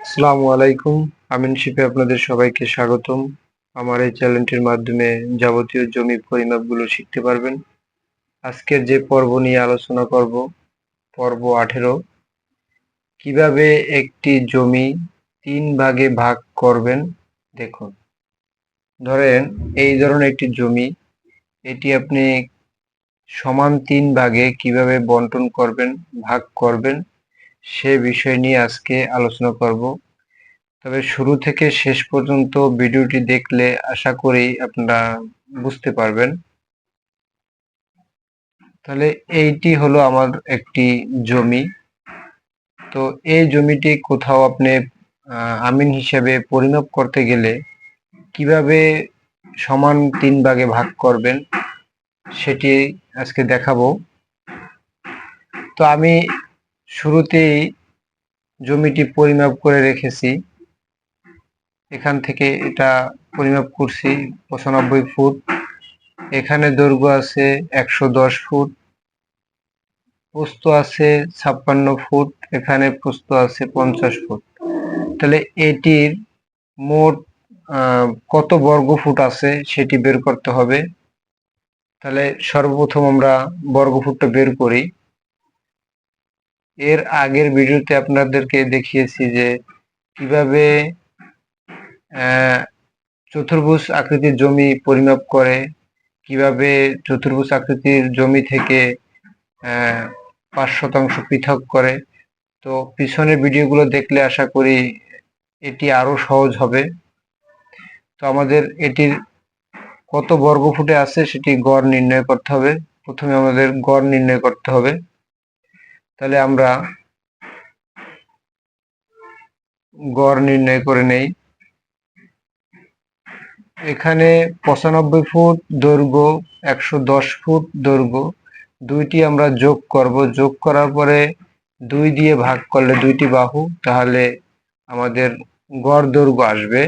আসসালামু আলাইকুম। আমিন শিপে আপনাদের সবাইকে স্বাগতম। আমার এই চ্যানেলটির মাধ্যমে যাবতীয় জমি পরিমাপগুলো শিখতে পারবেন। আজকের যে পর্ব নিয়ে আলোচনা করব, পর্ব 18, কিভাবে একটি জমি 3 ভাগে ভাগ করবেন। দেখুন, ধরেন এই ধরনের একটি জমি, এটি আপনি সমান 3 ভাগে কিভাবে বন্টন করবেন, ভাগ করবেন, সে বিষয় নিয়ে আজকে আলোচনা করব। তবে শুরু থেকে শেষ পর্যন্ত ভিডিওটি দেখলে আশা করি আপনারা বুঝতে পারবেন। তাহলে এইটি হলো আমার একটি জমি। তো এই জমিটি কোথাও আপনি আমিন হিসেবে পরিমাপ করতে গেলে কিভাবে সমান 3 ভাগে ভাগ করবেন সেটি আজকে দেখাবো। তো আমি শুরুতেই জমিটি পরিমাপ করে রেখেছি। এখান থেকে এটা পরিমাপ করছি 95 ফুট। এখানে দৈর্ঘ্য আছে 110 ফুট, প্রস্থ আছে 56 ফুট, এখানে প্রস্থ আছে 50 ফুট। তাহলে এটির মোট কত বর্গ ফুট আছে সেটি বের করতে হবে। তাহলে সর্বপ্রথম আমরা বর্গ ফুটটা বের করি। এর আগের ভিডিওতে আপনাদেরকে দেখিয়েছি যে কিভাবে চতুর্ভুজ আকৃতির জমি পরিমাপ করে, কিভাবে চতুর্ভুজ আকৃতির জমি থেকে 5% পৃথক করে। তো পিছনের ভিডিওগুলো দেখলে আশা করি এটি আরো সহজ হবে। তো আমাদের এটির কত বর্গ ফুটে আছে সেটি গড় নির্ণয় করতে হবে। প্রথমে আমাদের গড় নির্ণয় করতে হবে। তাহলে আমরা গড় নির্ণয় করে নেই। এখানে 95 ফুট দৈর্ঘ্য, 110 ফুট দৈর্ঘ্য, দুইটি আমরা যোগ করব। যোগ করার পরে 2 দিয়ে ভাগ করলে দুইটি বাহু, তাহলে আমাদের গড় দৈর্ঘ্য আসবে।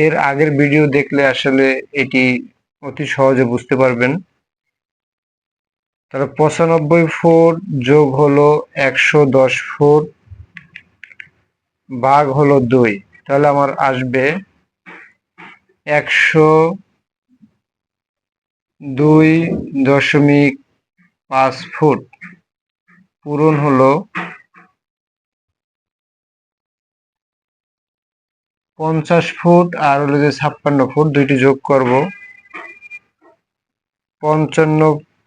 এর আগের ভিডিও দেখলে আসলে এটি অতি সহজে বুঝতে পারবেন। তাহলে 95 ফুট যোগ হলো 110 ফুট ভাগ হলো 2, তাহলে আমার আসবে 102.5 ফুট। পূরণ হলো 50 ফুট আর হলো যে 56 ফুট, দুইটি যোগ করব।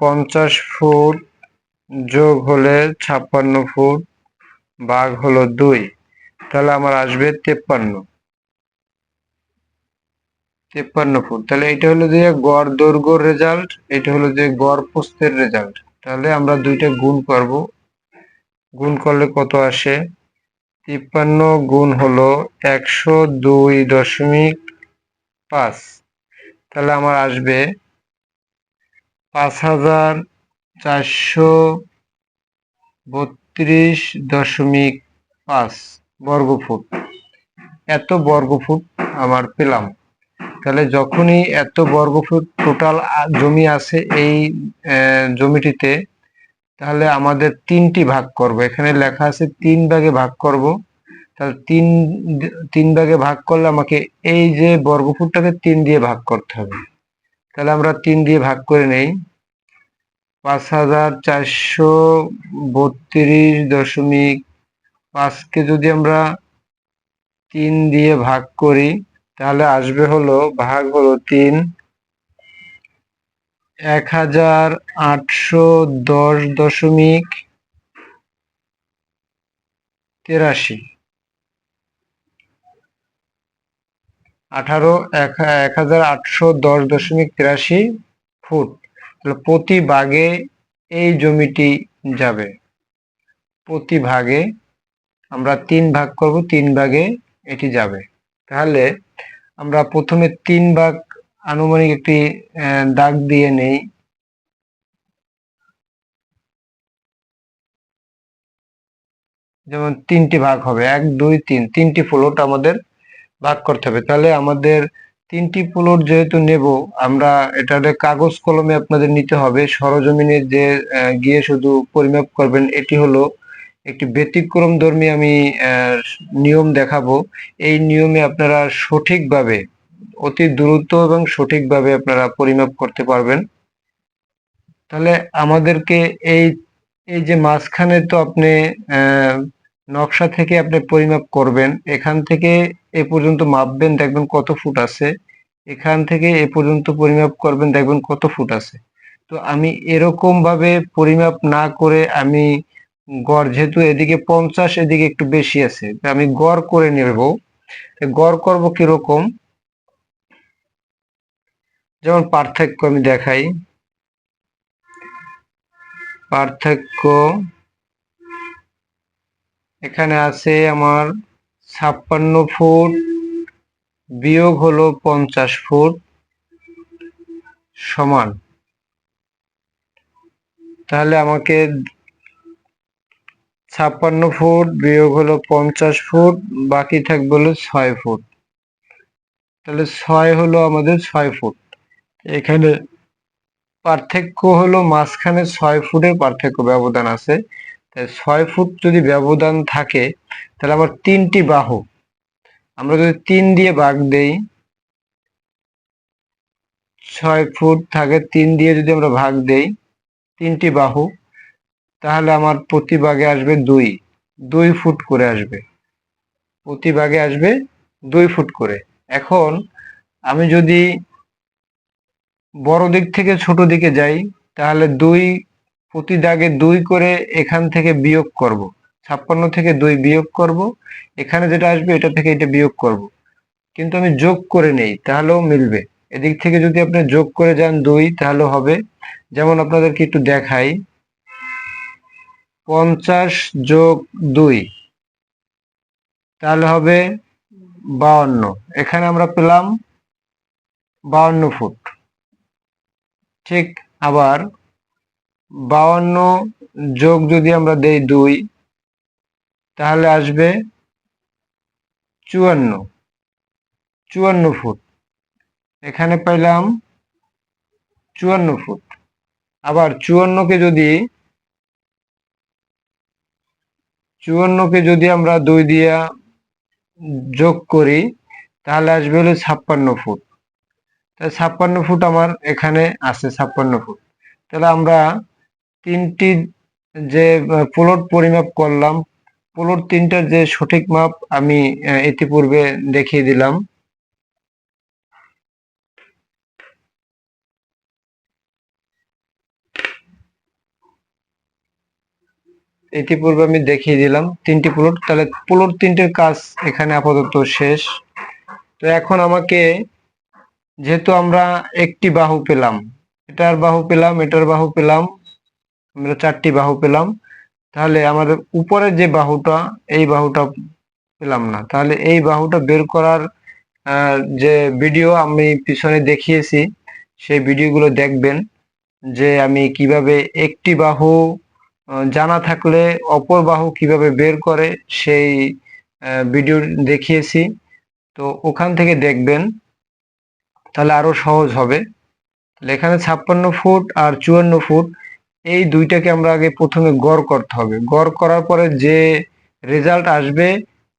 50 ফুট যোগ হলে 56 ফুট ভাগ হলো 2, তাহলে আমার আসবে 53 ফুট। তাহলে এটা হলো যে গড় দৈর্ঘ্যর রেজাল্ট, এটা হলো যে গড় প্রস্থের রেজাল্ট। তাহলে আমরা দুইটা গুণ করব। গুণ করলে কত আসে? 53 গুণ হলো 102.5, তাহলে আমার আসবে 5432.5 বর্গ ফুট। এত বর্গ ফুট আমার পেলাম। তাহলে যখনই এত বর্গ ফুট টোটাল জমি আছে এই জমিটিতে, তাহলে আমাদের 3টি ভাগ করব। এখানে লেখা আছে 3 ভাগে ভাগ করব। তাহলে তিন ভাগে ভাগ করলে আমাকে এই যে বর্গফুটটাকে 3 দিয়ে ভাগ করতে হবে। তাহলে আমরা 3 দিয়ে ভাগ করে নেই। 5432.5কে যদি আমরা 3 দিয়ে ভাগ করি, তাহলে আসবে হলো ভাগ হলো 3, 1810.83 1810.83 ফুট। প্রতি ভাগে এই জমিটি যাবে। প্রতি ভাগে আমরা 3 ভাগ করব, 3 ভাগে এটি যাবে। তাহলে আমরা প্রথমে 3 ভাগ আনুমানিক একটি দাগ দিয়ে নেই। যেমন 3টি ভাগ হবে, 1 2 3, 3টি প্লট আমাদের ভাগ করতে হবে। তাহলে আমাদের 3টি প্লট যেহেতু নেব, আমরা এটাতে কাগজ কলমে আপনাদের নিতে হবে। সরজমিনে যে গিয়ে শুধু পরিমাপ করবেন এটি হলো একটি ব্যতিক্রমধর্মী আমি নিয়ম দেখাবো। এই নিয়মে আপনারা সঠিকভাবে, অতি দ্রুত এবং সঠিকভাবে আপনারা পরিমাপ করতে পারবেন। তাহলে আমাদেরকে এই এই যে মাঝখানে তো আপনি নকশা থেকে আপনি পরিমাপ করবেন, এখান থেকে এ পর্যন্ত মাপবেন, দেখবেন কত ফুট আছে, এখান থেকে এ পর্যন্ত পরিমাপ করবেন, দেখবেন কত ফুট আছে। তো আমি এরকম ভাবে পরিমাপ না করে আমি গড়, যেহেতু এদিকে 50 এদিকে একটু বেশি আছে, আমি গড় করে নেব। গড় করব কিরকম, যেমন পার্থক্য আমি দেখাই। পার্থক্য এখানে আছে আমার 56 ফুট বিয়োগ হলো 50 ফুট সমান, তাহলে আমাকে 56 ফুট বিয়োগ হলো 50 ফুট, বাকি থাকবে হলো 6 ফুট। তাহলে 6 হলো আমাদের 6 ফুট। এখানে পার্থক্য হলো মাঝখানে 6 ফুটের পার্থক্য ব্যবধান আছে। তাই 6 ফুট যদি ব্যবধান থাকে, তাহলে আমার 3টি বাহু, আমরা যদি 3 দিয়ে ভাগ দেই, 6 ফুট থাকে, 3 দিয়ে যদি আমরা ভাগ দেই 3টি বাহু, তাহলে আমার প্রতি ভাগে আসবে 2 ফুট করে আসবে, প্রতি ভাগে আসবে 2 ফুট করে। এখন আমি যদি বড় দিক থেকে ছোট দিকে যাই, তাহলে প্রতি দাগে 2 করে এখান থেকে বিয়োগ করব, 56 থেকে 2 বিয়োগ করব, এখানে যেটা আসবে এটা থেকে এটা বিয়োগ করব। কিন্তু আমি যোগ করে নেই, তাহলেও মিলবে। এদিক থেকে যদি আপনি যোগ করে যান 2, তাহলে হবে, যেমন আপনাদেরকে একটু দেখাই, 50 যোগ 2, তাহলে হবে 52। এখানে আমরা পেলাম 52 ফুট। ঠিক আবার 52 যোগ যদি আমরা দেই 2, তাহলে আসবে 54 ফুট। এখানে পেলাম 54 ফুট। আবার 54কে যদি আমরা 2 দিয়া যোগ করি, তাহলে আসবে হলো 56 ফুট। তাহলে 56 ফুট আমার এখানে আছে, 56 ফুট। তাহলে আমরা 3টি যে প্লট পরিমাপ করলাম, প্লট 3টার যে সঠিক মাপ আমি ইতিপূর্বে দেখিয়ে দিলাম। ইতিপূর্বে আমি দেখিয়ে দিলাম 3টি প্লট। তাহলে প্লট 3টের কাজ এখানে আপাতত শেষ। তো এখন আমাকে, যেহেতু আমরা একটি বাহু পেলাম, এটার বাহু পেলাম, এটার বাহু পেলাম, আমরা 4টি বাহু পেলাম, তাহলে আমাদের উপরের যে বাহুটা, এই বাহুটা পেলাম না। তাহলে এই বাহুটা বের করার যে ভিডিও আমি পিছনে দেখিয়েছি, সেই ভিডিওগুলো দেখবেন, যে আমি কিভাবে একটি বাহু জানা থাকলে অপর বাহু কিভাবে বের করে, সেই ভিডিও দেখিয়েছি। তো ওখান থেকে দেখবেন, তাহলে আরো সহজ হবে। এখানে 56 ফুট আর 54 ফুট, এই দুইটাকে আমরা আগে প্রথমে গড় করতে হবে। গড় করার পরে যে রেজাল্ট আসবে,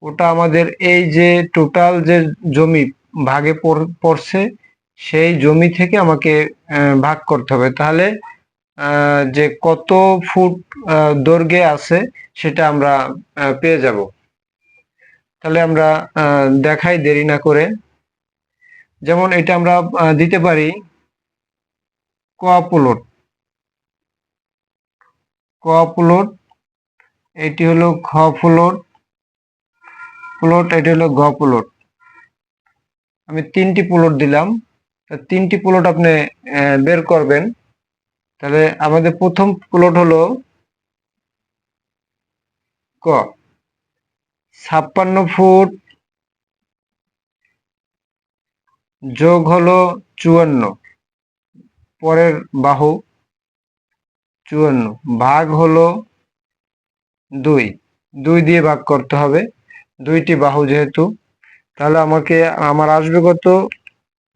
ওটা আমাদের এই যে টোটাল যে জমি ভাগে পড়ছে, সেই জমি থেকে আমাকে ভাগ করতে হবে। তাহলে যে কত ফুট দৈর্ঘ্যে আছে, সেটা আমরা পেয়ে যাব। তাহলে আমরা দেখাই দেরি না করে। যেমন এটা আমরা দিতে পারি ক প্লট, ক প্লট, এটি হলো খ প্লট, এটি হলো গ প্লট। আমি 3টি প্লট দিলাম, 3টি প্লট আপনি বের করবেন। তাহলে আমাদের প্রথম প্লট হলো ক, 56 ফুট যোগ হলো 54, পরের বাহু 54, ভাগ হলো 2, 2 দিয়ে ভাগ করতে হবে, 2টি বাহু যেহেতু। তাহলে আমার আসবে কত,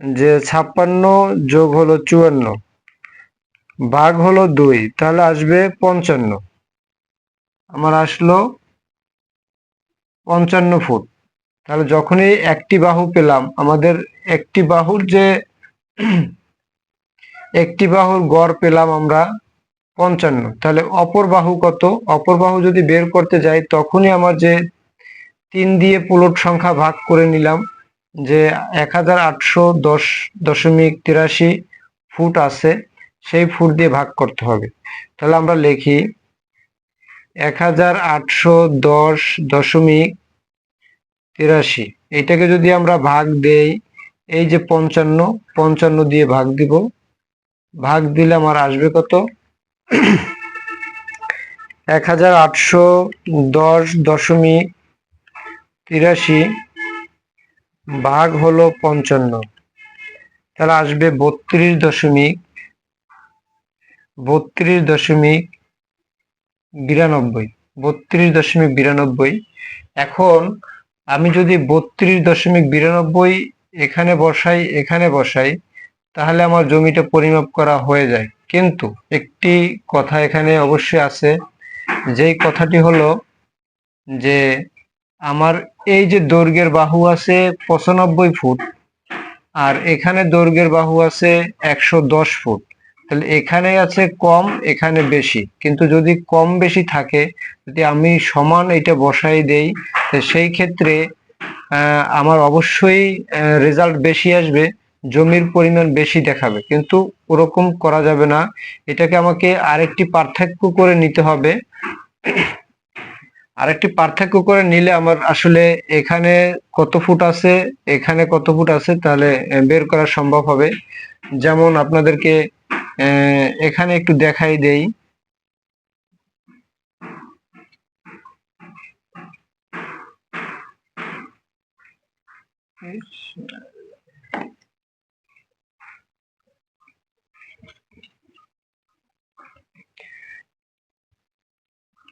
যে 56 যোগ হলো 54 ভাগ হলো 2, তাহলে আসবে 55। আমার আসলো 55 ফুট। তাহলে যখনই একটি বাহু পেলাম, আমাদের একটি বাহুর যে একটি বাহুর গড় পেলাম আমরা 55। তাহলে অপর বাহু কত? অপর বাহু যদি বের করতে যাই, তখনই আমার যে 3 দিয়ে পুলট সংখ্যা ভাগ করে নিলাম, যে 1810.83 ফুট আছে, সেই ফুট দিয়ে ভাগ করতে হবে। তাহলে আমরা লিখি 1810.83। এটাকে যদি আমরা ভাগ দেই, এই যে 55 দিয়ে ভাগ দিব, ভাগ দিলে আমার আসবে কত? 1810.83 ভাগ হলো 55, তাহলে আসবে 32.92। এখন আমি যদি 32.92 এখানে বসাই, তাহলে আমার জমিটা পরিমাপ করা হয়ে যায়। কিন্তু একটি কথা এখানে অবশ্যই আছে, যেই কথাটি হলো যে আমার এই যে দৈর্ঘ্যের বাহু আছে 95 ফুট, আর এখানে দৈর্ঘ্যের বাহু আছে 110 ফুট। তাহলে এখানে আছে কম, এখানে বেশি। কিন্তু যদি কম বেশি থাকে, যদি আমি সমান এটা বসাই দেই, সেই ক্ষেত্রে আমার অবশ্যই রেজাল্ট বেশি আসবে, জমির পরিমাণ বেশি দেখাবে। কিন্তু ওরকম করা যাবে না, এটাকে আমাকে আরেকটি পার্থক্য করে নিতে হবে। আরেকটি পার্থক্য করে নিলে আমার আসলে এখানে কত ফুট আছে, এখানে কত ফুট আছে, তাহলে বের করা সম্ভব হবে। যেমন আপনাদেরকে এখানে একটু দেখাই দেই।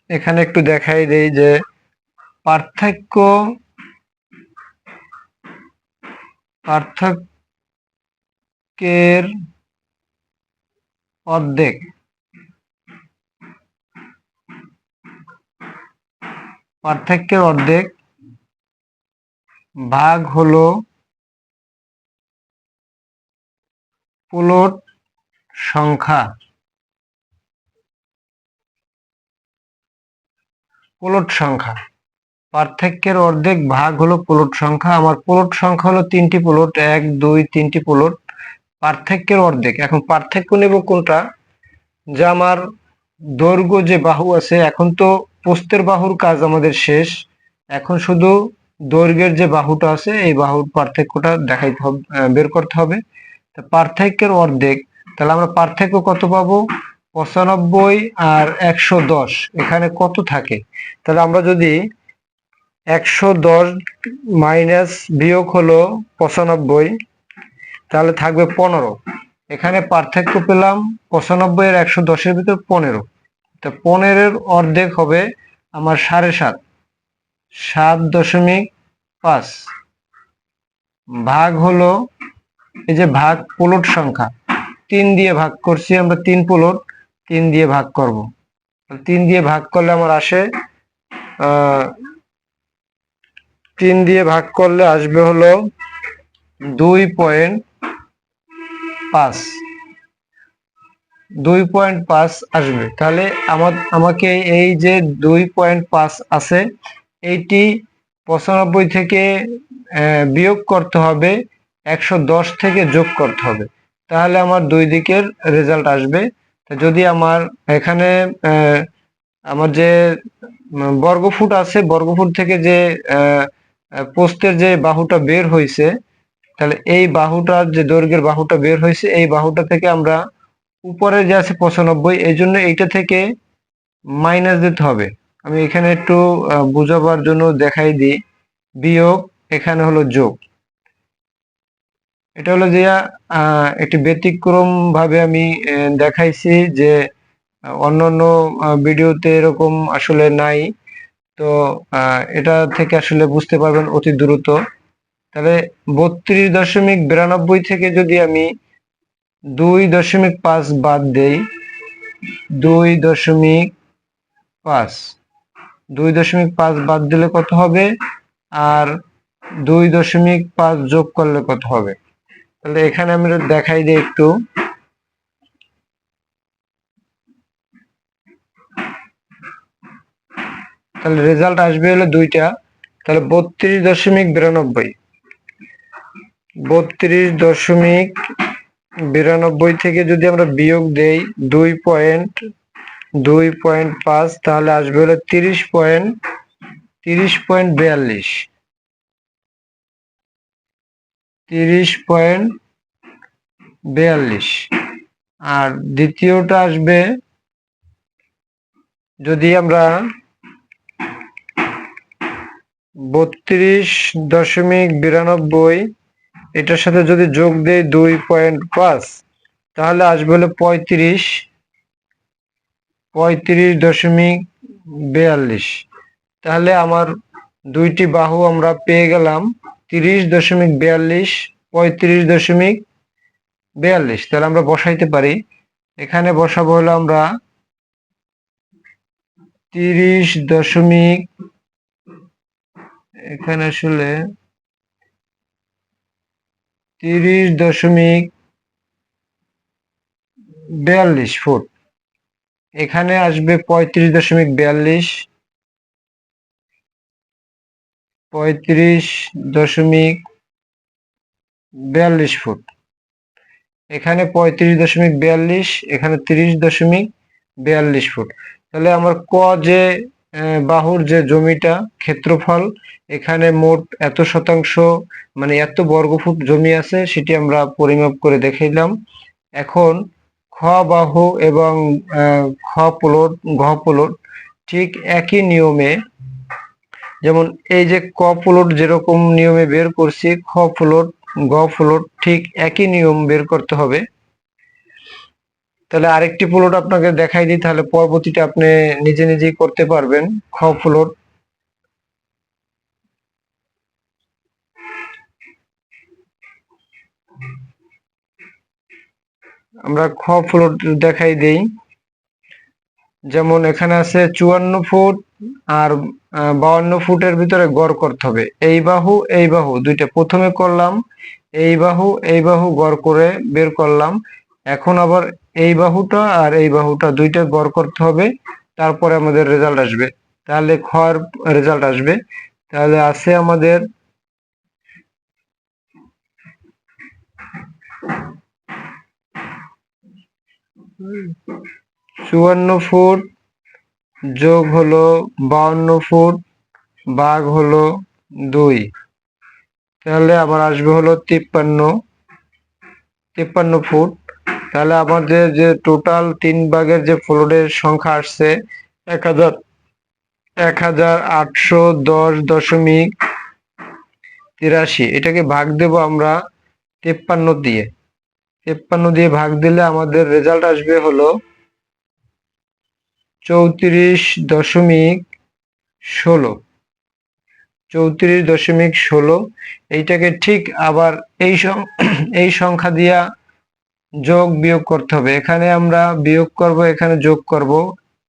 এখানে একটু দেখাই দেই যে পার্থক্যের অর্ধেক, ভাগ হলো পুলট সংখ্যা। পার্থক্যের অর্ধেক ভাগ হলো পুলট সংখ্যা। আমার পুলট সংখ্যা হলো 3টি পুলট, 1 2 3টি পুলট। পার্থক্যের অর্ধেক, এখন পার্থক্য নেব কোনটা? যে আমার দৈর্ঘ্য যে বাহু আছে, এখন তো প্রস্থের বাহুর কাজ আমাদের শেষ, এখন শুধু দৈর্ঘ্যের যে বাহুটা আছে, এই বাহুর পার্থক্যটা দেখাইতে হবে, বের করতে হবে। পার্থক্যের অর্ধেক, তাহলে আমরা পার্থক্য কত পাবো? 95 আর 110, এখানে কত থাকে? তাহলে আমরা যদি 110 মাইনাস বিয়োগ হলো 95, তাহলে থাকবে 15। এখানে পার্থক্য পেলাম 95 আর 110-এর ভিতর 15। তো 15-এর অর্ধেক হবে আমার 7.5, 7.5 ভাগ হলো, এই যে ভাগ পুলট সংখ্যা, 3 দিয়ে ভাগ করছি আমরা, 3 পুলট, 3 দিয়ে ভাগ করব। 3 দিয়ে ভাগ করলে আমার আসে 3 দিয়ে ভাগ করলে আসবে হলো 2.5, 2.5 আসবে। তাহলে আমাকে এই যে 2.5 আছে, এইটি 95 থেকে বিয়োগ করতে হবে, 110 থেকে যোগ করতে হবে, তাহলে আমার দুই দিকের রেজাল্ট আসবে। যদি আমার এখানে আমার যে বর্গফুট আছে, বর্গফুট থেকে যে প্রস্থের যে বাহুটা বের হয়েছে, তাহলে এই বাহুটার যে দৈর্ঘ্যের বাহুটা বের হয়েছে, এই বাহুটা থেকে আমরা উপরে যে আছে 95, এই জন্য এইটা থেকে মাইনাস দিতে হবে। আমি এখানে একটু বুঝাবার জন্য দেখাই দিই, বিয়োগ, এখানে হলো যোগ। এটা হলো যে একটি ব্যতিক্রম ভাবে আমি দেখাইছি, যে অন্যান্য ভিডিওতে এরকম আসলে নাই। তো এটা থেকে আসলে বুঝতে পারবেন অতি দ্রুত। তাহলে 32.92 থেকে যদি আমি 2.5 বাদ দেই, 2.5, 2.5 বাদ দিলে কত হবে, আর 2.5 যোগ করলে কত হবে। তাহলে এখানে আমি দেখাই দিই একটু। তাহলে রেজাল্ট আসবে হলো দুইটা, তাহলে 32.92। 32.92 থেকে যদি আমরা বিয়োগ দেই 2.5, তাহলে আসবে হলো 30.42। 30.42। আর দ্বিতীয়টা আসবে, যদি আমরা 32.92 এটার সাথে যদি যোগ দেই 2.5, তাহলে আসবে হলো 35.42। তাহলে আমার দুইটি বাহু আমরা পেয়ে গেলাম 30.42, 35.42। তাহলে আমরা বসাইতে পারি। এখানে বসাবো হলো আমরা 30 দশমিক, এখানে আসলে 30.42 ফুট। এখানে আসবে 35.42, 35.42 ফুট। এখানে 35.42, এখানে 30.42 ফুট। তাহলে আমার ক যে বাহুর যে জমিটা ক্ষেত্রফল, এখানে মোট এত শতাংশ মানে এত বর্গফুট জমি আছে, সেটি আমরা পরিমাপ করে দেখাইলাম। এখন খ বাহু এবং খ প্লট, ঘ প্লট ঠিক একই নিয়মে, যেমন এই যে ক প্লট যেরকম নিয়মে বের করছি, খ প্লট, গ প্লট ঠিক একই নিয়ম বের করতে হবে। তাহলে আরেকটি প্লট আপনাকে দেখাই দিই, তাহলে পরবর্তীটা আপনি নিজে নিজেই করতে পারবেন। খ প্লট, আমরা খ প্লট দেখাই দেই। যেমন এখানে আছে 54 ফুট আর 52 ফুটের ভিতরে গড় করতে হবে। এই বাহু দুইটা প্রথমে করলাম, এই বাহু গড় করে বের করলাম। এখন আবার এই বাহুটা আর এই বাহুটা দুইটা গড় করতে হবে, তারপরে আমাদের রেজাল্ট আসবে। তাহলে খর রেজাল্ট আসবে। তাহলে আছে আমাদের 54 ফুট যোগ হলো 52 ফুট ভাগ হলো 2, তাহলে আবার আসবে হলো 53 ফুট। তাহলে আমাদের যে টোটাল 3 ভাগের যে ফ্লোরের সংখ্যা আসছে 1810.83। এটাকে ভাগ দেব আমরা 53 দিয়ে। 53 দিয়ে ভাগ দিলে আমাদের রেজাল্ট আসবে হলো 34.16। 34.16। এইটাকে ঠিক আবার এই সংখ্যা দিয়া যোগ বিয়োগ করতে হবে। এখানে আমরা বিয়োগ করব, এখানে যোগ করব।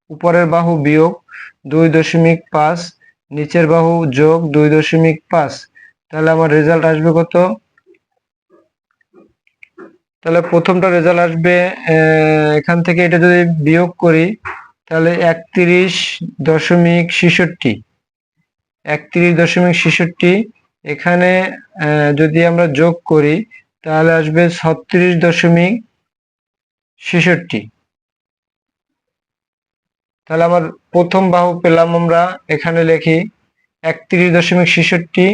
উপরের বাহু বিয়োগ 2.5, নিচের বাহু যোগ 2.5। তাহলে আমার রেজাল্ট আসবে কত? তাহলে প্রথমটা রেজাল্ট আসবে, এখান থেকে এটা যদি বিয়োগ করি তাহলে 31.66। 31.66। এখানে যদি আমরা যোগ করি তাহলে আসবে 36.66। তাহলে আমার প্রথম বাহু পেলাম আমরা, এখানে লিখি 31.66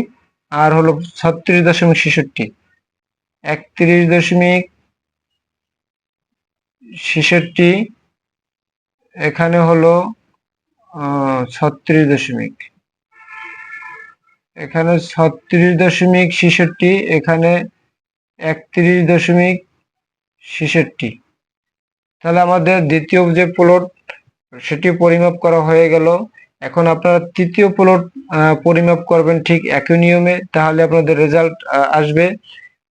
আর হলো 36.66। 31.66 এখানে হলো 36 এখানে 36.66, এখানে 31.66। তাহলে আমাদের দ্বিতীয় যে প্লট সেটি পরিমাপ করা হয়ে গেল। এখন আপনারা তৃতীয় প্লট পরিমাপ করবেন ঠিক একই নিয়মে, তাহলে আপনাদের রেজাল্ট আসবে।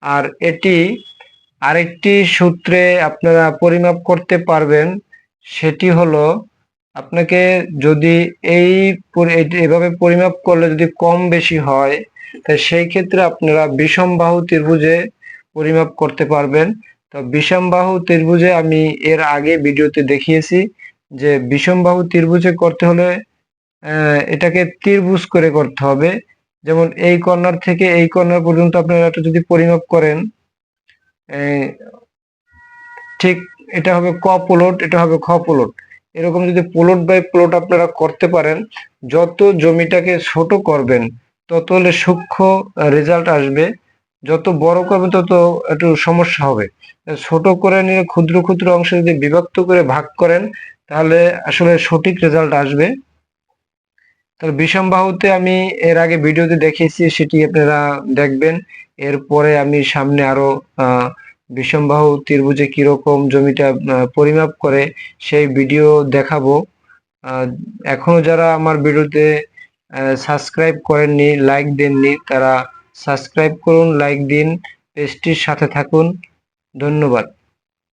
আর এটি আরেকটি সূত্রে আপনারা পরিমাপ করতে পারবেন, সেটি হলো আপনাকে যদি এভাবে পরিমাপ করলে যদি কম বেশি হয়, তাই সেই ক্ষেত্রে আপনারা বিষমবাহু ত্রিভুজে পরিমাপ করতে পারবেন। তো বিষমবাহু ত্রিভুজে আমি এর আগে ভিডিওতে দেখিয়েছি যে বিষমবাহু ত্রিভুজে করতে হলে এটাকে ত্রিভুজ করে করতে হবে। যেমন এই কর্নার থেকে এই কর্নার পর্যন্ত আপনারা একটা যদি পরিমাপ করেন, ঠিক এটা হবে ক প্লট, এটা হবে খ প্লট। এরকম যদি প্লট বাই প্লট আপনারা করতে পারেন, যত জমিটাকে ছোট করবেন তত হলে সূক্ষ্ম রেজাল্ট আসবে, যত বড় করবেন তত একটু সমস্যা হবে। ছোট করে নিয়ে ক্ষুদ্র ক্ষুদ্র অংশে যদি বিভক্ত করে ভাগ করেন, তাহলে আসলে সঠিক রেজাল্ট আসবে। তাহলে বিষমবাহুতে আমি এর আগে ভিডিওতে দেখিয়েছি, সেটি আপনারা দেখবেন। এরপরে আমি সামনে আরো বিষমবাহু ত্রিভুজে কিরকম জমিটা পরিমাপ করে সেই ভিডিও দেখাবো। এখনো যারা আমার ভিডিওতে সাবস্ক্রাইব করেননি, লাইক দেননি, তারা সাবস্ক্রাইব করুন, লাইক দিন, পেজটির সাথে থাকুন। ধন্যবাদ।